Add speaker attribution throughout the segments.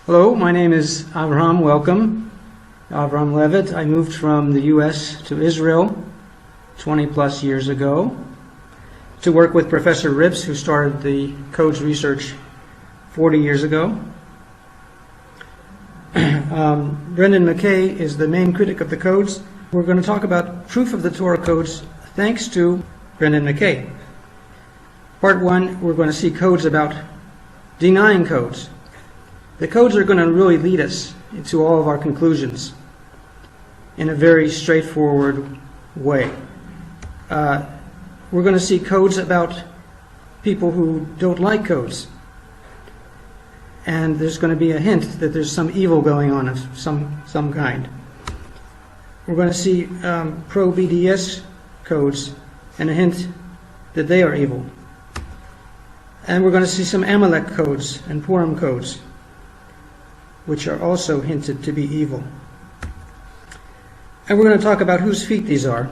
Speaker 1: Hello, my name is Avraham. Welcome. Avraham Levitt. I moved from the U.S. to Israel 20 plus years ago to work with Professor Rips, who started the codes research 40 years ago. Brendan McKay is the main critic of the codes. We're going to talk about proof of the Torah codes thanks to Brendan McKay. Part 1, we're going to see codes about denying codes. The codes are going to really lead us to all of our conclusions in a very straightforward way. We're going to see codes about people who don't like codes. And there's going to be a hint that there's some evil going on of some kind. We're going to see pro-BDS codes and a hint that they are evil. And we're going to see some Amalek codes and Purim codes, which are also hinted to be evil. And we're going to talk about whose feet these are.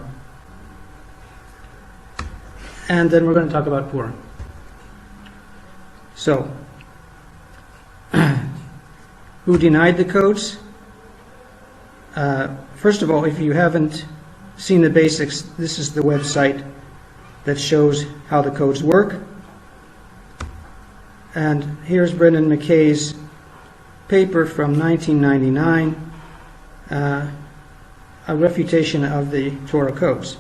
Speaker 1: And then we're going to talk about Purim. So, who denied the codes? First of all, if you haven't seen the basics, this is the website that shows how the codes work. And here's Brendan McKay's paper from 1999, a refutation of the Torah codes.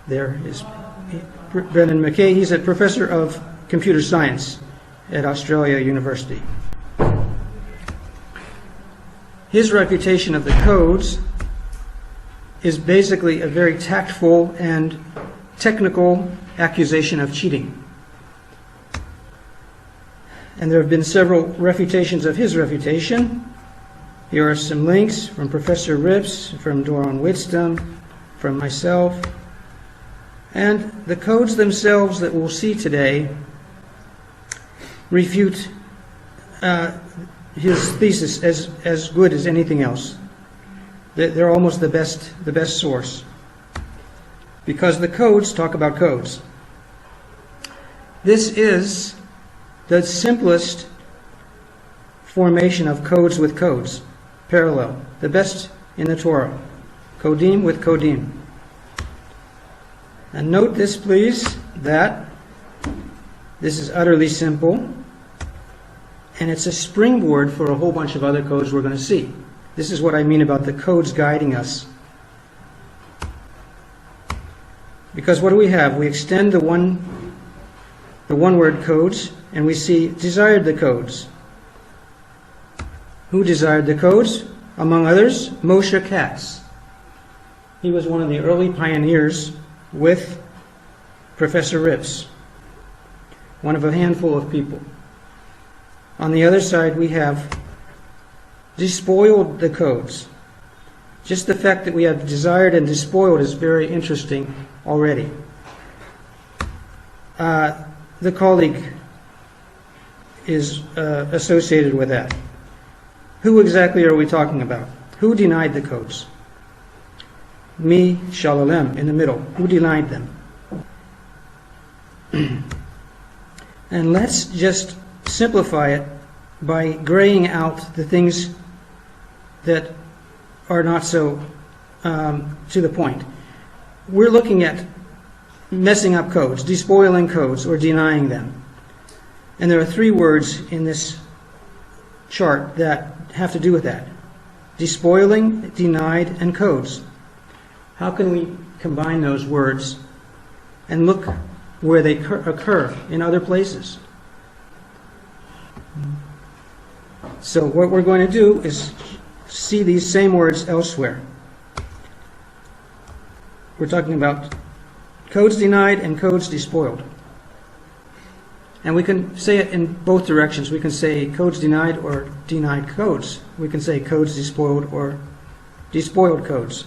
Speaker 1: There is Brendan McKay. He's a professor of computer science at Australia University. His refutation of the codes is basically a very tactful and technical accusation of cheating. And there have been several refutations of his refutation. Here are some links from Professor Rips, from Doron Witztum, from myself. And the codes themselves that we'll see today refute his thesis as good as anything else. They're almost the best source, because the codes talk about codes. This is the simplest formation of codes with codes, parallel, the best in the Torah, Kodim with Kodim. And note this, please, that this is utterly simple, and it's a springboard for a whole bunch of other codes we're going to see. This is what I mean about the codes guiding us. Because what do we have? We extend the one-word codes, and we see desired the codes. Who desired the codes? Among others, Moshe Katz. He was one of the early pioneers with Professor Rips, one of a handful of people. On the other side, we have despoiled the codes. Just the fact that we have desired and despoiled is very interesting already. The colleague is associated with that. Who exactly are we talking about? Who denied the codes? Me, Shalolem, in the middle. Who denied them? And let's just simplify it by graying out the things that are not so to the point. We're looking at messing up codes, despoiling codes, or denying them. And there are 3 words in this chart that have to do with that. Despoiling, denied, and codes. How can we combine those words and look where they occur in other places? So what we're going to do is see these same words elsewhere. We're talking about codes denied and codes despoiled. And we can say it in both directions. We can say codes denied or denied codes. We can say codes despoiled or despoiled codes.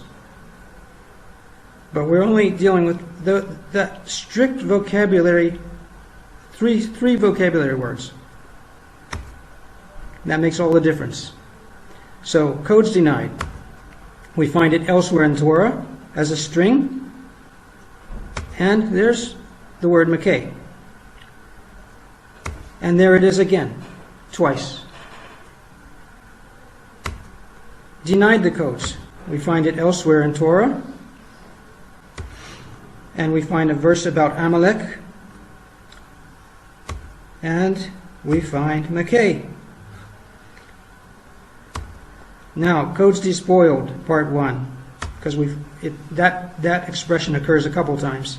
Speaker 1: But we're only dealing with that strict vocabulary, three vocabulary words. That makes all the difference. So, codes denied. We find it elsewhere in Torah as a string. And there's the word McKay. And there it is again, twice. denied the codes. We find it elsewhere in Torah. And we find a verse about Amalek. And we find Makkah. Now, codes despoiled, part 1. Because that expression occurs a couple times.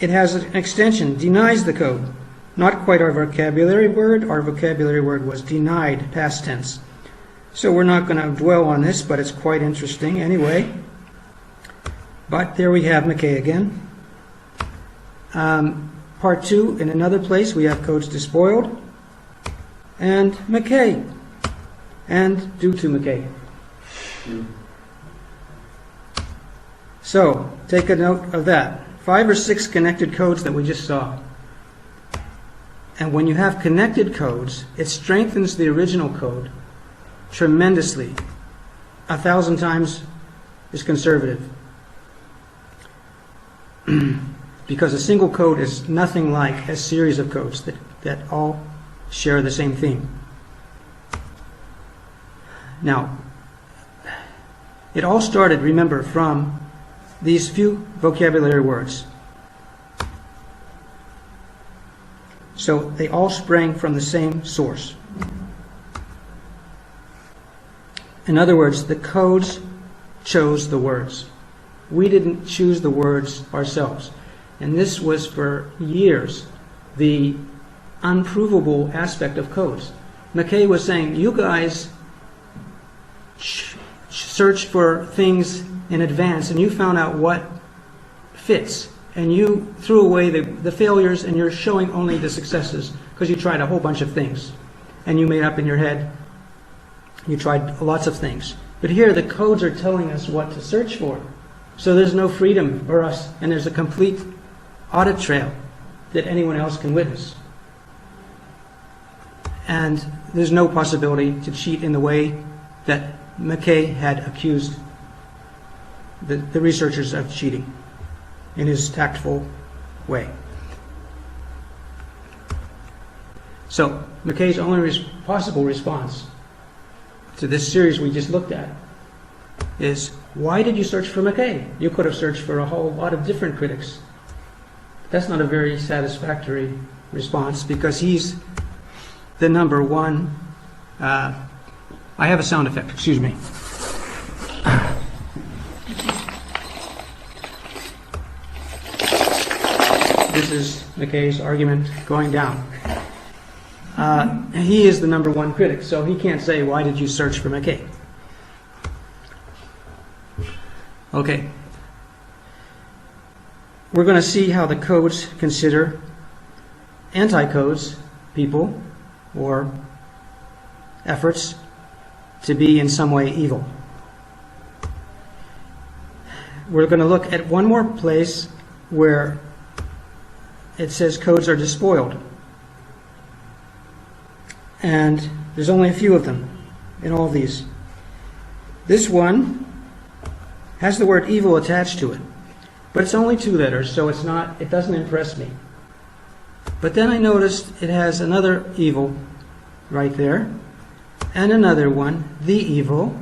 Speaker 1: It has an extension, denies the code. Not quite our vocabulary word. Our vocabulary word was denied, past tense. So we're not going to dwell on this, but it's quite interesting anyway. But there we have Makkah again. Part 2, in another place, we have codes despoiled. And Makkah. And due to Makkah. So, take a note of that. 5 or 6 connected codes that we just saw. And when you have connected codes, it strengthens the original code tremendously. 1,000 times is conservative. Because a single code is nothing like a series of codes that all share the same theme. Now, it all started, remember, from these few vocabulary words. So they all sprang from the same source. In other words, the codes chose the words. We didn't choose the words ourselves. And this was for years the unprovable aspect of codes. McKay was saying, you guys searched for things in advance and you found out what fits. And you threw away the failures and you're showing only the successes because you tried a whole bunch of things. And you made up in your head, you tried lots of things. But here the codes are telling us what to search for. So there's no freedom for us, and there's a complete audit trail that anyone else can witness. And there's no possibility to cheat in the way that McKay had accused the researchers of cheating in his tactful way. So McKay's only possible response to this series we just looked at is, why did you search for McKay? You could have searched for a whole lot of different critics. That's not a very satisfactory response because he's the number one. I have a sound effect, excuse me. This is McKay's argument going down. He is the number one critic, so he can't say, why did you search for McKay? Okay. We're going to see how the codes consider anti-codes people or efforts to be in some way evil. We're going to look at one more place where it says codes are despoiled. And there's only a few of them in all of these. This one has the word evil attached to it. But it's only 2 letters, so it doesn't impress me. But then I noticed it has another evil right there, and another one, the evil,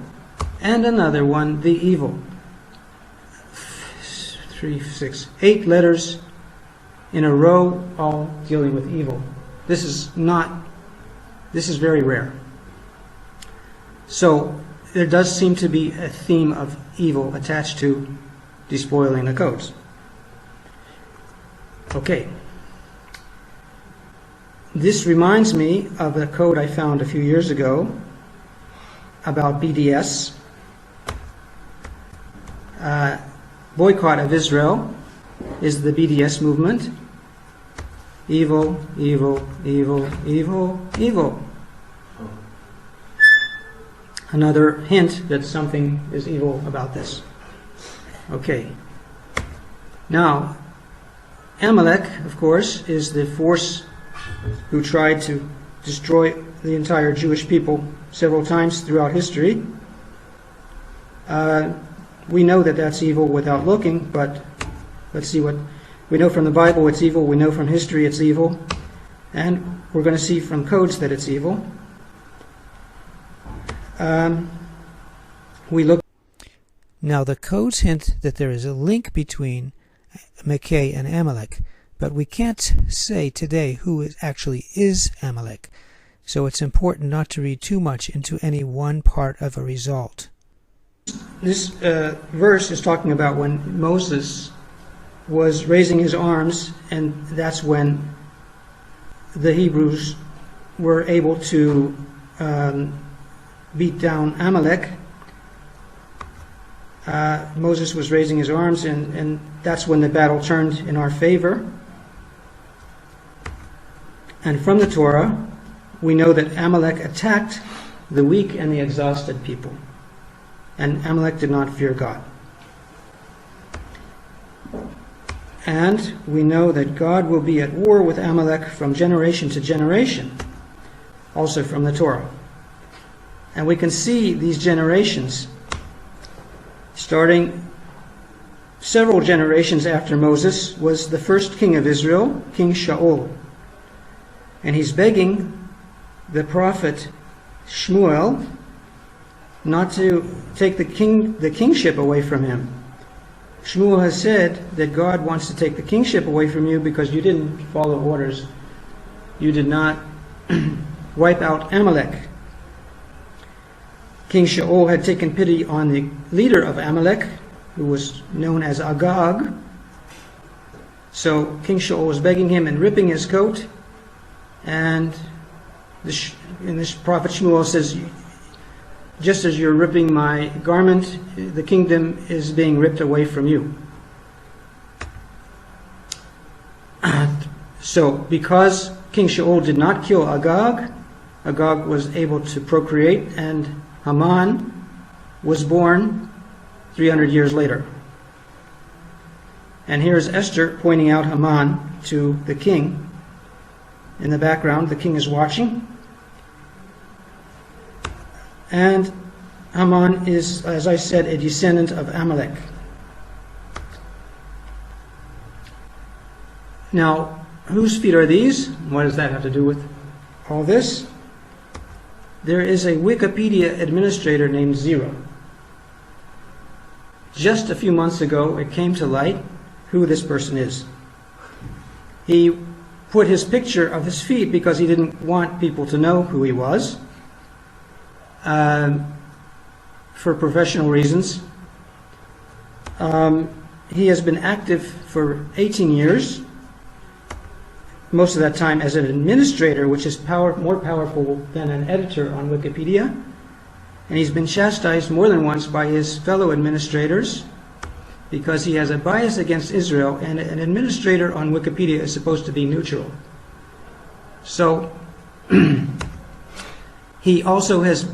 Speaker 1: and another one, the evil. 3, 6, 8 letters in a row, all dealing with evil. This is very rare. So there does seem to be a theme of evil attached to despoiling the codes. Okay. This reminds me of a code I found a few years ago about BDS. Boycott of Israel is the BDS movement. Evil, evil, evil, evil, evil. Another hint that something is evil about this. Okay. Now, Amalek, of course, is the force who tried to destroy the entire Jewish people several times throughout history. We know that that's evil without looking, but let's see what we know from the Bible. It's evil. We know from history it's evil, and we're going to see from codes that it's evil. we look.
Speaker 2: Now the codes hint that there is a link between Mackay and Amalek, but we can't say today who actually is Amalek, so it's important not to read too much into any one part of a result.
Speaker 1: This verse is talking about when Moses was raising his arms, and that's when the Hebrews were able to beat down Amalek. Moses was raising his arms, and that's when the battle turned in our favor. And from the Torah, we know that Amalek attacked the weak and the exhausted people. And Amalek did not fear God. And we know that God will be at war with Amalek from generation to generation, also from the Torah. And we can see these generations starting several generations after Moses was the first king of Israel, King Shaul. And he's begging the prophet Shmuel not to take the kingship away from him. Shmuel has said that God wants to take the kingship away from you because you didn't follow orders. You did not wipe out Amalek. King Shaul had taken pity on the leader of Amalek, who was known as Agag. So King Shaul was begging him and ripping his coat. And this prophet Shmuel says, just as you're ripping my garment, the kingdom is being ripped away from you. So, because King Shaul did not kill Agag, Agag was able to procreate, and Haman was born 300 years later. And here's Esther pointing out Haman to the king. In the background, the king is watching. And Haman is, as I said, a descendant of Amalek. Now, whose feet are these? What does that have to do with all this? There is a Wikipedia administrator named Zero. Just a few months ago, it came to light who this person is. He put his picture of his feet because he didn't want people to know who he was. For professional reasons. He has been active for 18 years, most of that time as an administrator, which is more powerful than an editor on Wikipedia. And he's been chastised more than once by his fellow administrators because he has a bias against Israel, and an administrator on Wikipedia is supposed to be neutral. So he also has,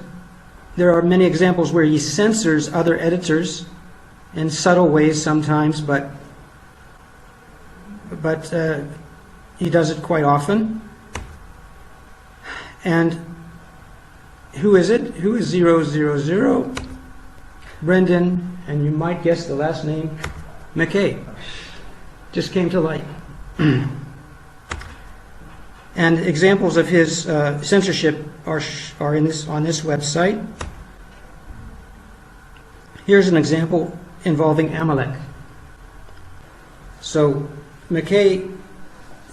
Speaker 1: there are many examples where he censors other editors in subtle ways sometimes, but he does it quite often. And who is it? Who is 000? Brendan, and you might guess the last name, Mackay. Just came to light. And examples of his censorship are on this website. Here's an example involving Amalek. So Mackay,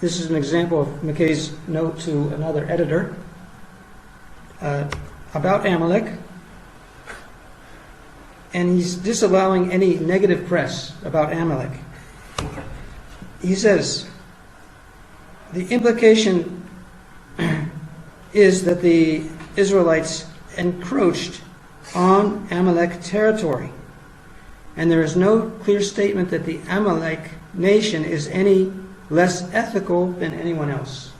Speaker 1: this is an example of Mackay's note to another editor about Amalek. And he's disallowing any negative press about Amalek. He says, the implication is that the Israelites encroached on Amalek territory. And there is no clear statement that the Amalek nation is any less ethical than anyone else.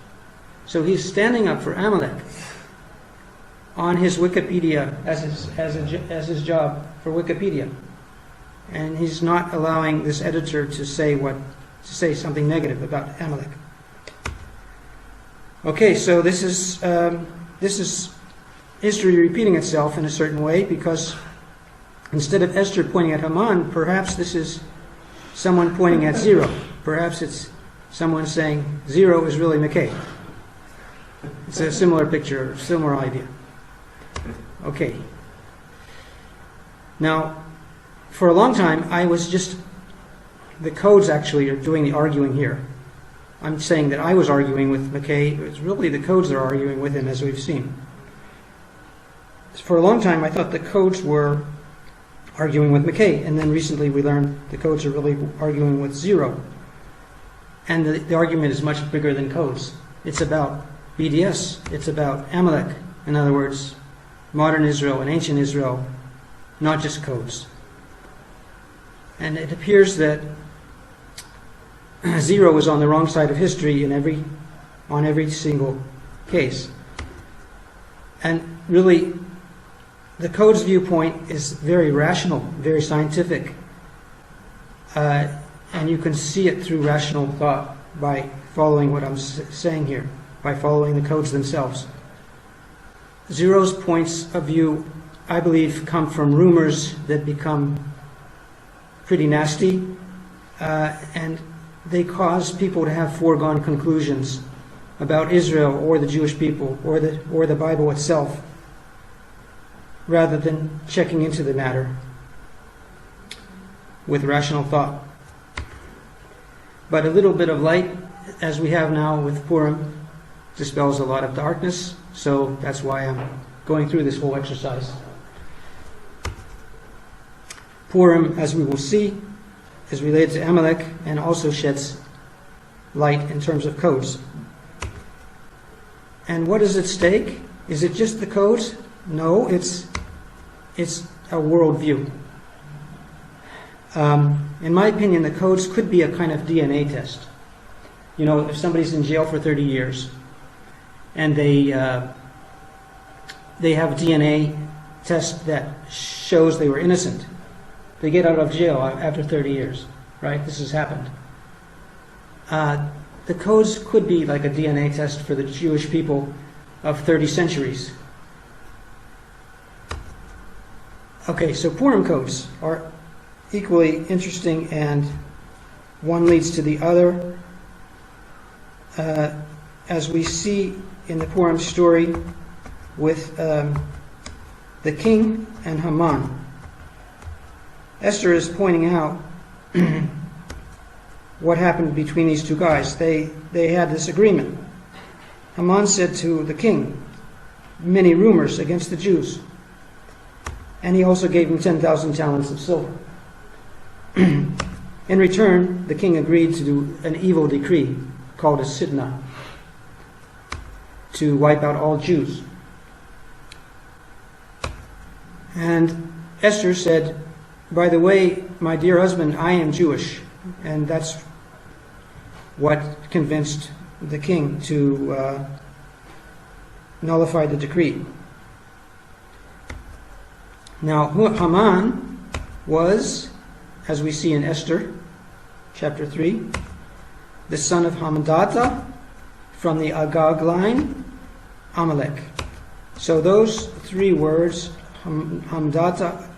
Speaker 1: So he's standing up for Amalek on his Wikipedia as his job for Wikipedia, and he's not allowing this editor to say something negative about Amalek. Okay, so this is history repeating itself in a certain way, because instead of Esther pointing at Haman, perhaps this is someone pointing at Zero. Perhaps it's someone saying Zero is really Mackay. It's a similar picture, similar idea. Okay, Now, for a long time, the codes actually are doing the arguing here. I'm saying that I was arguing with McKay. It's really the codes that are arguing with him, as we've seen. For a long time, I thought the codes were arguing with McKay, and then recently we learned the codes are really arguing with Zero. And the argument is much bigger than codes. It's about BDS. It's about Amalek. In other words, modern Israel and ancient Israel, not just codes. And it appears that Zero is on the wrong side of history on every single case. And really, the code's viewpoint is very rational, very scientific. And you can see it through rational thought by following what I'm saying here, by following the codes themselves. Zero's points of view, I believe, come from rumors that become pretty nasty, and they cause people to have foregone conclusions about Israel or the Jewish people or the Bible itself, rather than checking into the matter with rational thought. But a little bit of light, as we have now with Purim, dispels a lot of darkness, so that's why I'm going through this whole exercise. Purim, as we will see, is related to Amalek and also sheds light in terms of codes. And what is at stake? Is it just the codes? No, it's a worldview. In my opinion, the codes could be a kind of DNA test. You know, if somebody's in jail for 30 years and they have a DNA test that shows they were innocent, they get out of jail after 30 years, right? This has happened. The codes could be like a DNA test for the Jewish people of 30 centuries. Okay, so Purim codes are equally interesting, and one leads to the other. As we see in the Purim story with the king and Haman, Esther is pointing out what happened between these two guys. They had this agreement. Haman said to the king, many rumors against the Jews. And he also gave him 10,000 talents of silver. In return, the king agreed to do an evil decree called a Sidna to wipe out all Jews. And Esther said, by the way, my dear husband, I am Jewish. And that's what convinced the king to nullify the decree. Now, Haman was, as we see in Esther, chapter 3, the son of Hamdata, from the Agag line, Amalek. So those three words, Hamdata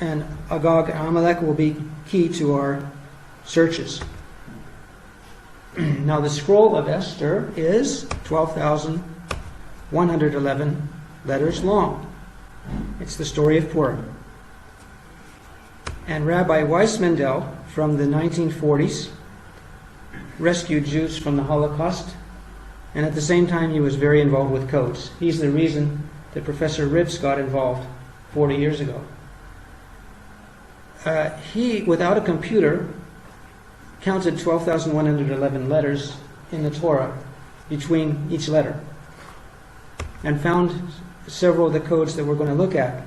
Speaker 1: and Agag and Amalek, will be key to our searches. Now the scroll of Esther is 12,111 letters long. It's the story of Purim. And Rabbi Weiss Mendel from the 1940s rescued Jews from the Holocaust, and at the same time he was very involved with codes. He's the reason that Professor Ribbs got involved 40 years ago. He, without a computer, counted 12,111 letters in the Torah between each letter and found several of the codes that we're going to look at.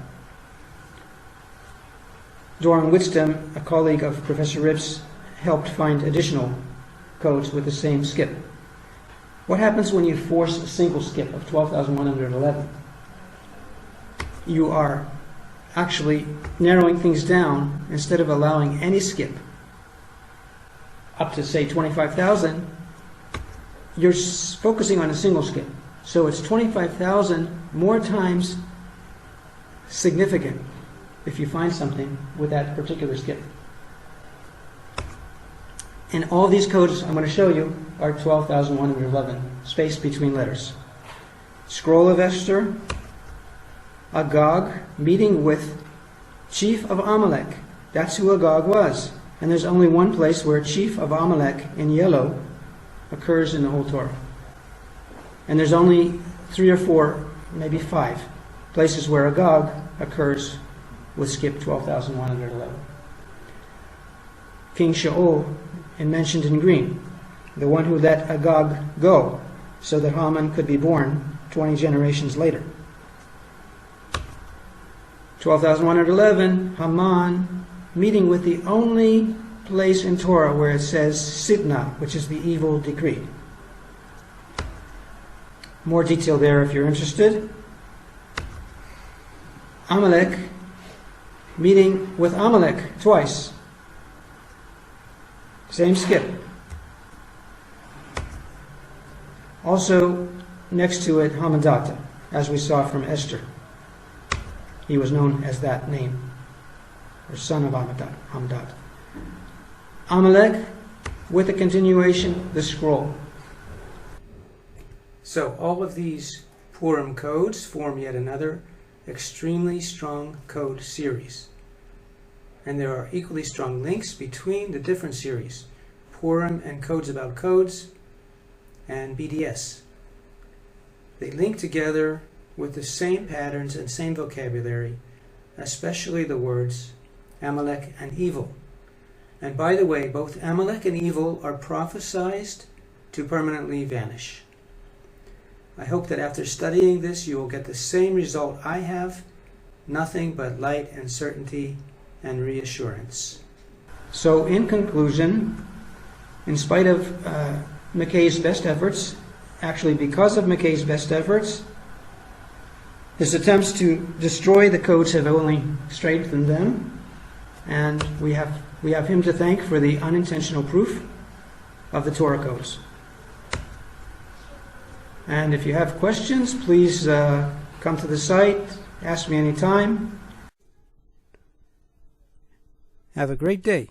Speaker 1: Doran Whitstem, a colleague of Professor Ribbs, helped find additional codes with the same skip. What happens when you force a single skip of 12,111? You are actually narrowing things down. Instead of allowing any skip up to, say, 25,000, you're focusing on a single skip. So it's 25,000 more times significant if you find something with that particular skip. And all these codes I'm going to show you are 12,111, spaced between letters. Scroll of Esther, Agag, meeting with chief of Amalek. That's who Agag was. And there's only one place where chief of Amalek in yellow occurs in the whole Torah. And there's only 3 or 4, maybe 5 places where Agag occurs with skip 12,111. King Shaul, and mentioned in green, the one who let Agag go so that Haman could be born 20 generations later. 12,111, Haman meeting with the only place in Torah where it says Sitna, which is the evil decree. More detail there if you're interested. Amalek, meeting with Amalek twice. Same skip. Also, next to it, Hamadata, as we saw from Esther. He was known as that name, or son of Hamadata. Amalek, with a continuation, the scroll. So all of these Purim codes form yet another extremely strong code series. And there are equally strong links between the different series, Purim and Codes About Codes, and BDS. They link together with the same patterns and same vocabulary, especially the words Amalek and evil. And by the way, both Amalek and evil are prophesied to permanently vanish. I hope that after studying this you will get the same result I have, nothing but light and certainty and reassurance. So in conclusion, in spite of McKay's best efforts, actually because of McKay's best efforts, his attempts to destroy the codes have only strengthened them, and we have him to thank for the unintentional proof of the Torah codes. And if you have questions, please come to the site, ask me anytime.
Speaker 2: Have a great day.